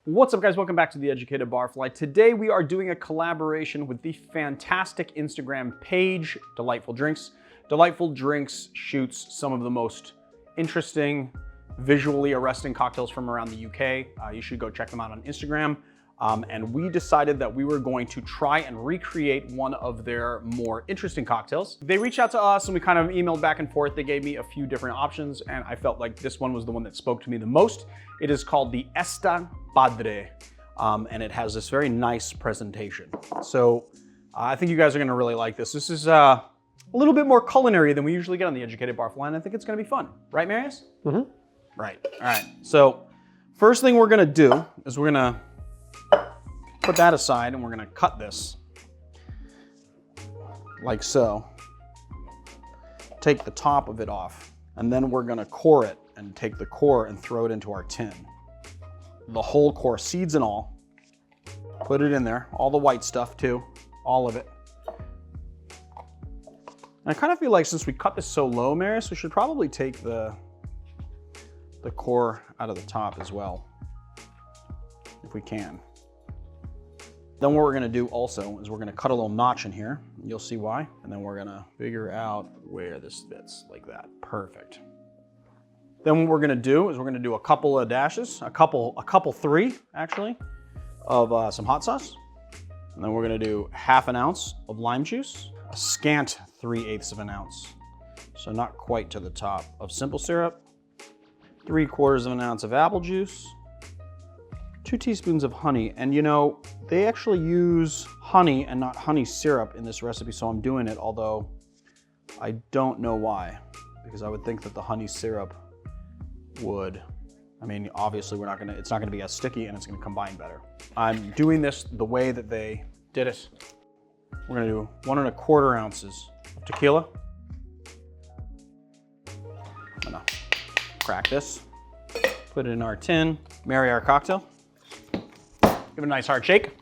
What's up, guys? Welcome back to The Educated Barfly. Today we are doing a collaboration with the fantastic Instagram page, Delightful Drinks. Delightful Drinks shoots some of the most interesting, visually arresting cocktails from around the UK. You should go check them out on Instagram. And we decided that we were going to try and recreate one of their more interesting cocktails. They reached out to us and we kind of emailed back and forth. They gave me a few different options and I felt like this one was the one that spoke to me the most. It is called the Esta Padre, and it has this very nice presentation. So I think you guys are gonna really like this. This is a little bit more culinary than we usually get on The Educated Barfly, and I think it's gonna be fun. Right, Marius? Mm-hmm. Right, all right. So first thing we're gonna do is we're gonna put that aside and we're gonna cut this like so. Take the top of it off and then we're gonna core it and take the core and throw it into our tin. The whole core, seeds and all. Put it in there, all the white stuff too, all of it. And I kind of feel like since we cut this so low, Marius, we should probably take the core out of the top as well, if we can. Then what we're gonna do also is we're gonna cut a little notch in here. You'll see why. And then we're gonna figure out where this fits, like that. Perfect. Then what we're gonna do is we're gonna do a couple of dashes, a couple three actually, of some hot sauce. And then we're gonna do ½ an ounce of lime juice, a scant 3/8 of an ounce, so not quite to the top, of simple syrup, 3/4 of an ounce of apple juice, 2 teaspoons of honey. And you know, they actually use honey and not honey syrup in this recipe, so I'm doing it, although I don't know why, because I would think that the honey syrup would, I mean, obviously it's not gonna be as sticky and it's gonna combine better. I'm doing this the way that they did it. We're gonna do 1 1/4 ounces of tequila. I'm gonna crack this, put it in our tin, marry our cocktail. Give it a nice hard shake.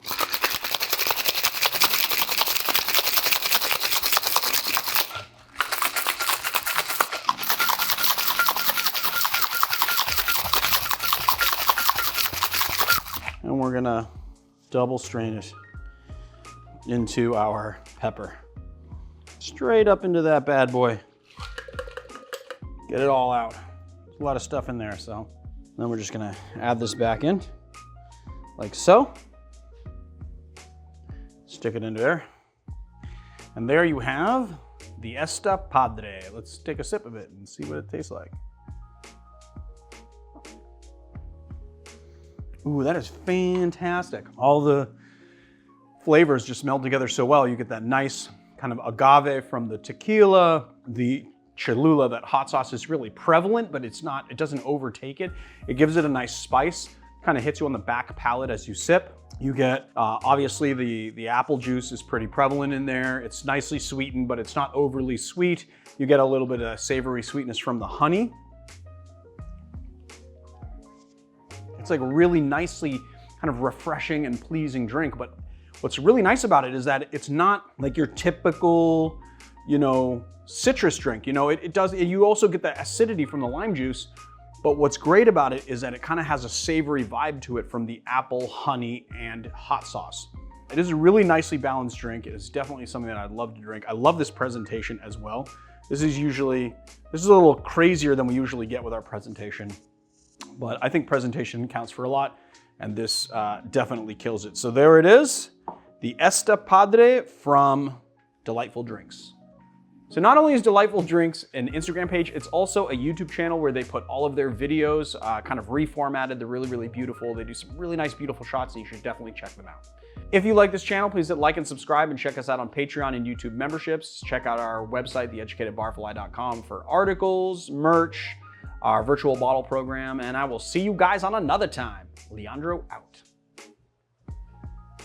And we're gonna double strain it into our pepper. Straight up into that bad boy. Get it all out. There's a lot of stuff in there, so. Then we're just gonna add this back in, like so. Stick it into there. And there you have the Esta Padre. Let's take a sip of it and see what it tastes like. Ooh, that is fantastic. All the flavors just meld together so well. You get that nice kind of agave from the tequila, the Cholula. That hot sauce is really prevalent, but it doesn't overtake it. It gives it a nice spice, kind of hits you on the back palate as you sip. You get, obviously the apple juice is pretty prevalent in there. It's nicely sweetened, but it's not overly sweet. You get a little bit of savory sweetness from the honey. It's like a really nicely kind of refreshing and pleasing drink. But what's really nice about it is that it's not like your typical, you know, citrus drink. You know, you also get the acidity from the lime juice. But what's great about it is that it kind of has a savory vibe to it from the apple, honey, and hot sauce. It is a really nicely balanced drink. It is definitely something that I'd love to drink. I love this presentation as well. This is a little crazier than we usually get with our presentation. But I think presentation counts for a lot, and this definitely kills it. So there it is, the Esta Padre from Delightful Drinks. So not only is Delightful Drinks an Instagram page, it's also a YouTube channel where they put all of their videos kind of reformatted. They're really, really beautiful. They do some really nice, beautiful shots, and you should definitely check them out. If you like this channel, please hit like and subscribe, and check us out on Patreon and YouTube memberships. Check out our website, theeducatedbarfly.com, for articles, merch, our virtual bottle program, and I will see you guys on another time. Leandro out.